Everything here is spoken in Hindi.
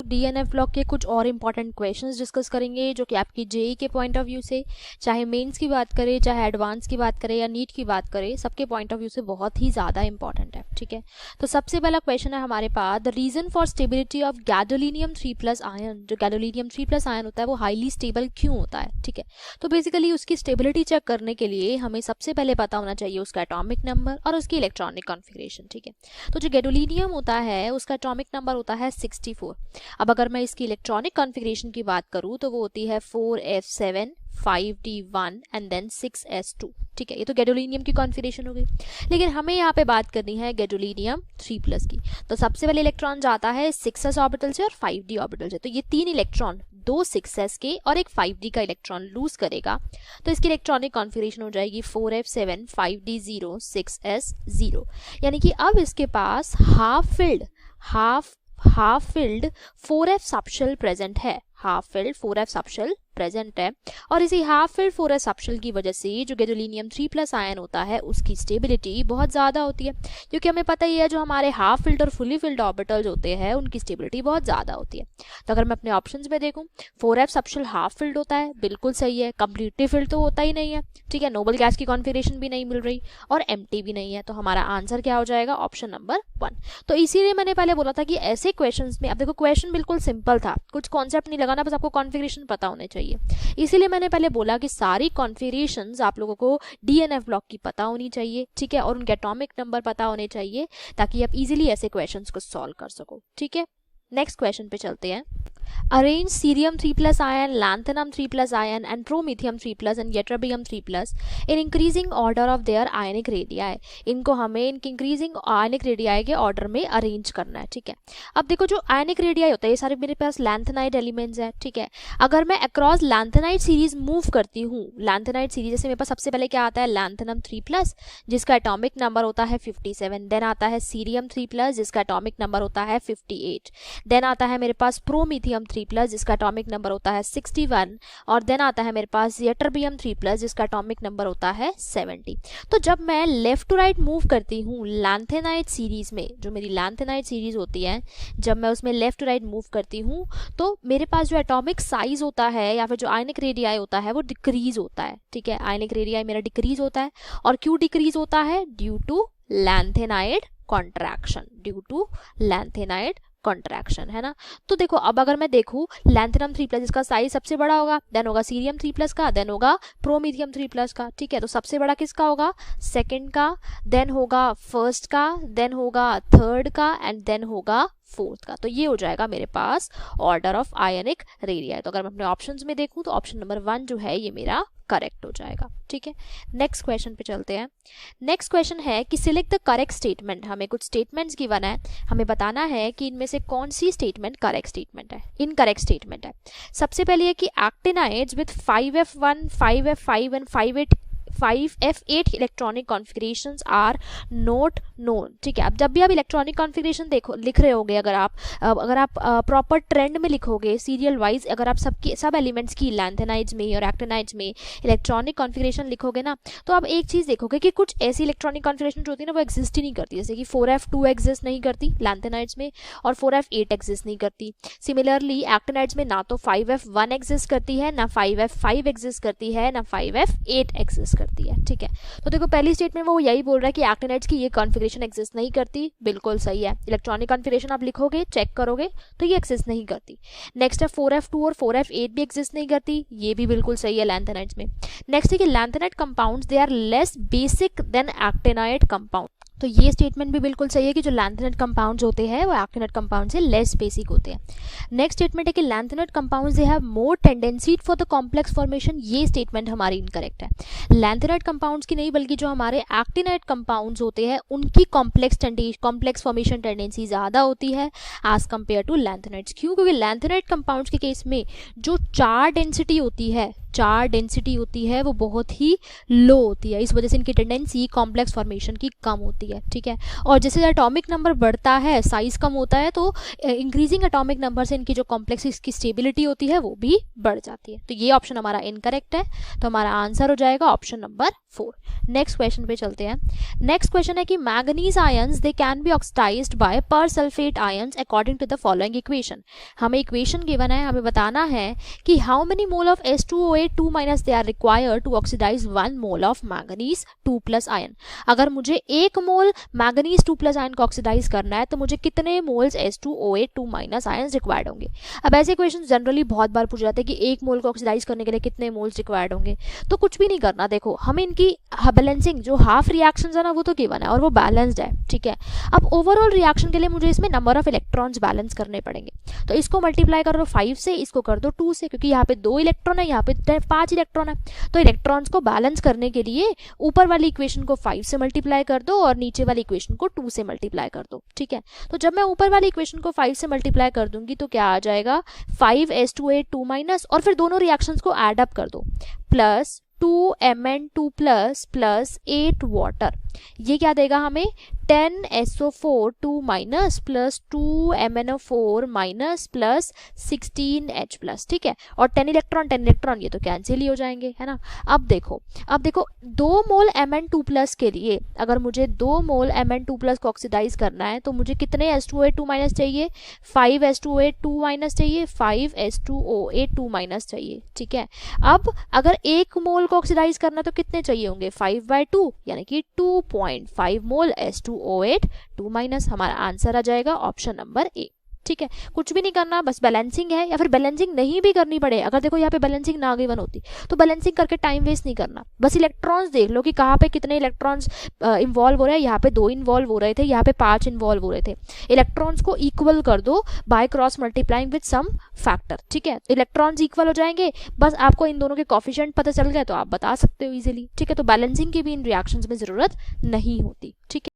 डीएनएफ ब्लॉक के कुछ और इंपॉर्टेंट क्वेश्चंस डिस्कस करेंगे जो कि आपकी जेई के पॉइंट ऑफ व्यू से, चाहे मेंस की बात करें, चाहे एडवांस की बात करें या नीट की बात करें, सबके पॉइंट ऑफ व्यू से बहुत ही ज़्यादा इंपॉर्टेंट है। ठीक है, तो सबसे पहला क्वेश्चन है हमारे पास, the reason for stability of gadolinium 3+ ion. जो गैडोलिनियम 3+ आयन होता है वो हाईली स्टेबल क्यों होता है? ठीक है, तो बेसिकली उसकी स्टेबिलिटी चेक करने के लिए हमें सबसे पहले पता होना चाहिए उसका एटॉमिक नंबर और उसकी इलेक्ट्रॉनिक कॉन्फ़िगरेशन। ठीक है, तो जो गैडोलिनियम होता है उसका एटॉमिक नंबर होता है 64। अब अगर मैं इसकी इलेक्ट्रॉनिक कॉन्फ़िगरेशन की बात करूं तो वो होती है 4f7 5d1 and then 6s2। ठीक है, ये तो गैडोलिनियम की कॉन्फ़िगरेशन हो गई। लेकिन हमें यहाँ पे बात करनी है गैडोलिनियम 3+ की। तो सबसे पहले इलेक्ट्रॉन जाता है 6s ऑर्बिटल से और 5d ऑर्बिटल से। तो ये 3 इलेक्ट्रॉन, 2 6s के और एक 5d का इलेक्ट्रॉन लूज करेगा, तो इसकी इलेक्ट्रॉनिक कॉन्फ़िगरेशन हो जाएगी 4f7 5d0 6s0। यानी कि अब इसके पास half filled 4f subshell present है, half filled 4f subshell present है। और इसी हाफ फिल्ड 4s सबशेल की वजह से जो गैडोलिनियम 3+ आयन होता है उसकी स्टेबिलिटी बहुत ज़्यादा होती है, क्योंकि हमें पता ही है जो हमारे हाफ फिल्ड और फुली फिल्ड ऑर्बिटल्स होते हैं उनकी स्टेबिलिटी बहुत ज़्यादा होती है। तो अगर मैं अपने ऑप्शंस में देखूं, 4f सबशेल हाफ फिल्ड होता है, बिल्कुल सही है। कंप्लीटली फिल्ड तो होता ही नहीं है। ठीक है, नोबल गैस की कॉन्फ़िगरेशन भी नहीं मिल रही और एम्प्टी भी नहीं है, तो हमारा आंसर क्या हो जाएगा? Option number 1। तो इसीलिए मैंने पहले बोला था कि ऐसे क्वेश्चंस में, अब देखो क्वेश्चन बिल्कुल सिंपल था, कुछ कॉन्सेप्ट नहीं लगाना, बस आपको कॉन्फ़िगरेशन पता होने चाहिए। इसीलिए मैंने पहले बोला कि सारी कॉन्फ़िगरेशंस आप लोगों को डीएनएफ ब्लॉक की पता होनी चाहिए। ठीक है, और उनके एटॉमिक नंबर पता होने चाहिए ताकि आप इजीली ऐसे क्वेश्चंस को सॉल्व कर सको। ठीक है, नेक्स्ट क्वेश्चन पे चलते हैं। Arrange cerium 3+ ion, lanthanum 3+ ion and promethium 3+ and ytterbium 3+ in increasing order of their ionic radii। इनको हमें इनके इंक्रीजिंग आयनिक रेडियाई के ऑर्डर में अरेंज करना है। ठीक है, अब देखो जो आयनिक रेडियाई होता है ये सारे मेरे पास लैंथेनाइड एलिमेंट्स है। ठीक है, अगर मैं अक्रॉस लैंथेनाइड सीरीज मूव करती हूँ, लैंथेनाइड सीरीज जैसे मेरे पास सबसे पहले क्या आता है? लैंथेनम 3+ जिसका एटॉमिक नंबर होता है 57। देन आता है सीरियम 3+ जिसका एटॉमिक नंबर होता है 58। देन आता है मेरे पास प्रोमीथियम 3+ जिसका एटॉमिक नंबर होता है 61। और देन आता है मेरे पास यटरबियम 3+ जिसका एटॉमिक नंबर होता है 70। तो जब मैं लेफ्ट टू राइट मूव करती हूँ लैंथेनाइड सीरीज में, जो मेरी लैंथेनाइड सीरीज होती है, जब मैं उसमें लेफ्ट टू राइट मूव करती हूँ तो मेरे पास जो एटॉमिक साइज होता है या फिर जो आयनिक रेडियाई होता है वो डिक्रीज होता है। ठीक है, आयनिक रेडियाई मेरा डिक्रीज होता है। और क्यों डिक्रीज होता है? Due to lanthanide contraction, due to lanthanide contraction, है ना। तो देखो अब अगर मैं देखूं लैंथेनम 3+ इसका साइज सबसे बड़ा होगा, देन होगा सीरियम 3+ का, देन होगा प्रोमीथियम 3+ का। ठीक है, तो सबसे बड़ा किसका होगा? सेकंड का, देन होगा फर्स्ट का, देन होगा थर्ड का एंड देन होगा फोर्थ का। तो ये हो जाएगा मेरे पास ऑर्डर ऑफ आयनिक रेडियाई। तो अगर मैं अपने ऑप्शंस में देखूं तो ऑप्शन नंबर 1 जो है ये मेरा करेक्ट हो जाएगा। ठीक है, नेक्स्ट क्वेश्चन पे चलते हैं। नेक्स्ट क्वेश्चन है कि सिलेक्ट द करेक्ट स्टेटमेंट। हमें कुछ स्टेटमेंट्स गिवन है, हमें बताना है कि इनमें से कौन सी स्टेटमेंट करेक्ट स्टेटमेंट है, इनकरेक्ट स्टेटमेंट है। सबसे पहले है कि actinides with 5f1 5f5 and 5f8 electronic configurations are not known. ठीक है, अब जब भी आप इलेक्ट्रॉनिक कॉन्फ़िगरेशन देखो लिख रहे होगे, अगर आप प्रॉपर ट्रेंड में लिखोगे सीरियल वाइज, अगर आप सब एलिमेंट्स की लैंथेनाइड्स में और एक्टिनाइड्स में इलेक्ट्रॉनिक कॉन्फ़िगरेशन लिखोगे ना, तो आप एक चीज़ देखोगे कि कुछ ऐसी इलेक्ट्रॉनिक कॉन्फ़िगरेशन जो होती है ना वो एग्जिस्ट ही नहीं करती। जैसे कि 4f2 एग्जिस्ट नहीं करती लैंथेनाइड्स में और 4f8 एग्जिस्ट नहीं करती। सिमिलरली एक्टिनाइड्स में ना तो 5f1 एग्जिस्ट करती है, ना 5f5 एग्जिस्ट करती है, ना 5f8 एग्जिस्ट करती है। ठीक है, तो देखो पहली स्टेटमेंट में वो यही बोल रहा है कि एक्टिनाइड्स की ये कॉन्फ़िगरेशन एग्जिस्ट नहीं करती, बिल्कुल सही है। इलेक्ट्रॉनिक कॉन्फ़िगरेशन आप लिखोगे चेक करोगे तो ये एग्जिस्ट नहीं करती। नेक्स्ट है 4f2 और 4f8 भी एग्जिस्ट नहीं करती, ये भी बिल्कुल सही है लैंथेनाइड्स में। नेक्स्ट है कि lanthanide compounds they are less basic than actinide compound. तो ये स्टेटमेंट भी बिल्कुल सही है कि जो लैंथेनाइड कंपाउंड्स होते हैं वो एक्टिनाइड कंपाउंड से लेस बेसिक होते हैं। नेक्स्ट स्टेटमेंट है कि lanthanide compounds they have more tendency for the complex formation. ये स्टेटमेंट हमारी इनकरेक्ट है। लैंथेनाइड कंपाउंड्स की नहीं बल्कि जो हमारे एक्टिनाइड कंपाउंड्स होते हैं उनकी कॉम्प्लेक्स फॉर्मेशन टेंडेंसी ज़्यादा होती है एज कम्पेयर टू लैंथेनाइड्स। क्यों? क्योंकि लैंथेनाइड कंपाउंड्स के केस में जो चार्ज डेंसिटी होती है चार्ज डेंसिटी होती है वो बहुत ही लो होती है, इस वजह से इनकी टेंडेंसी कॉम्प्लेक्स फॉर्मेशन की कम होती है, ठीक है। और जैसे एटॉमिक नंबर बढ़ता है, साइज कम होता है, तो इंक्रीजिंग एटॉमिक नंबर से इनकी जो कॉम्प्लेक्स की स्टेबिलिटी होती है वो भी बढ़ जाती है। तो ये ऑप्शन हमारा इनकरेक्ट है, तो हमारा आंसर हो जाएगा ऑप्शन नंबर 4। नेक्स्ट क्वेश्चन पे चलते हैं। नेक्स्ट क्वेश्चन है कि manganese ions they can be oxidised by persulphate ions according to the following equation. हमें इक्वेशन गिवन है, हमें बताना है कि how many mole of H2OA2- they are required to oxidise 1 mole of manganese 2+ ion. अगर मुझे 1 मोल मैंगनीज 2+ आयन को ऑक्सीडाइज करना है तो मुझे कितने मोल्स H2OA2- आयंस रिक्वायर्ड होंगे। अब ऐसे क्वेश्चन जनरली बहुत बार पूछ जाते हैं कि 1 मोल को ऑक्सीडाइज करने के लिए कितने मोल्स रिक्वायर्ड होंगे। तो कुछ भी नहीं करना, देखो हमें इनकी बैलेंसिंग जो हाफ रिएक्शंस है ना वो तो गिवन है और वो बैलेंस्ड है, ठीक है। अब ओवरऑल रिएक्शन के लिए मुझे इसमें नंबर ऑफ इलेक्ट्रॉन्स बैलेंस करने पड़ेंगे, तो इसको मल्टीप्लाई कर दो 5 से, इसको कर दो 2 से, क्योंकि यहाँ पे 2 इलेक्ट्रॉन है, यहाँ पे 5 इलेक्ट्रॉन है। तो इलेक्ट्रॉन्स को बैलेंस करने के लिए ऊपर वाली इक्वेशन को 5 से मल्टीप्लाई कर दो और नीचे वाली इक्वेशन को 2 से मल्टीप्लाई कर दो, ठीक है। तो जब मैं ऊपर वाली इक्वेशन को 5 से मल्टीप्लाई कर दूंगी तो क्या आ जाएगा 5H2A2- और फिर दोनों रिएक्शंस को एड अप कर दो, प्लस 2Mn2+ प्लस 8 वाटर, ये क्या देगा हमें 10SO4 plus 2MnO4- plus 16H+, ठीक है। और 10 इलेक्ट्रॉन ये तो कैंसिल ही हो जाएंगे, है ना। अब देखो 2 मोल Mn2+ के लिए अगर मुझे 2 मोल Mn2+ को ऑक्सीडाइज करना है तो मुझे कितने H2OA2- चाहिए, 5 H2OA2- चाहिए, 5 H2OA2- चाहिए, ठीक है। अब अगर 1 मोल को ऑक्सीडाइज करना तो कितने चाहिए होंगे 5/2 यानी कि 2.5 मोल H2OA2-। हमारा आंसर आ जाएगा ऑप्शन नंबर ए, ठीक है। कुछ भी नहीं करना, बस बैलेंसिंग है, या फिर बैलेंसिंग नहीं भी करनी पड़े, अगर देखो यहाँ पे बैलेंसिंग ना गिवन होती तो बैलेंसिंग करके टाइम वेस्ट नहीं करना, बस इलेक्ट्रॉन्स देख लो कि कहाँ पे कितने इलेक्ट्रॉन्स इन्वॉल्व हो रहे हैं। यहाँ पे 2 इन्वॉल्व हो रहे थे, यहाँ पे 5 इन्वॉल्व हो रहे थे। इलेक्ट्रॉन्स को इक्वल कर दो by cross multiplying with some factor, ठीक है। इलेक्ट्रॉन्स इक्वल हो जाएंगे, बस आपको इन दोनों के कोफिशिएंट पता चल गए तो आप बता सकते हो इजीली, ठीक है। तो बैलेंसिंग की भी इन रिएक्शंस में जरूरत नहीं होती, ठीक है।